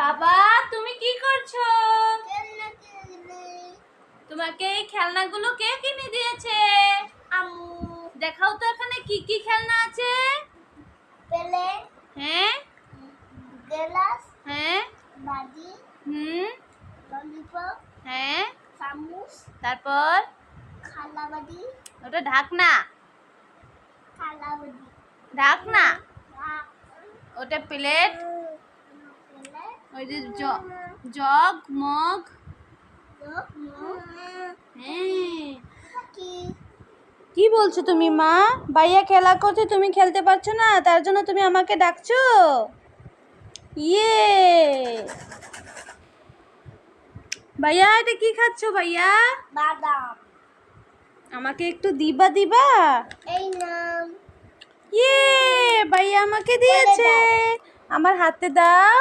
বাবা তুমি কি করছো? তোমাকে এই খেলনাগুলো কে কিনে দিয়েছে? আম্মু। দেখাও তো এখানে কি কি খেলনা আছে। প্লেট, হ্যাঁ গ্লাস, হ্যাঁ বাটি, ললিপপ, হ্যাঁ চামচ, তারপর খালাবাটি, ওটা ঢাকনা। খালাবাটি, ঢাকনা ওটা প্লেট। প্লেট, ওই যে জগ মগ। হ্যাঁ কি বলছো তুমি মা? ভাইয়া খেলা করছে, তুমি খেলতে পারছো না, তার জন্য তুমি আমাকে ডাকছো? ইয়ে ভাইয়া এটা কি খাচ্ছো ভাইয়া? বাদাম। আমাকে একটু দিবা দিবা? এই নাম। ইয়ে ভাইয়া আমাকে দিয়েছে, আমার হাতে দাও।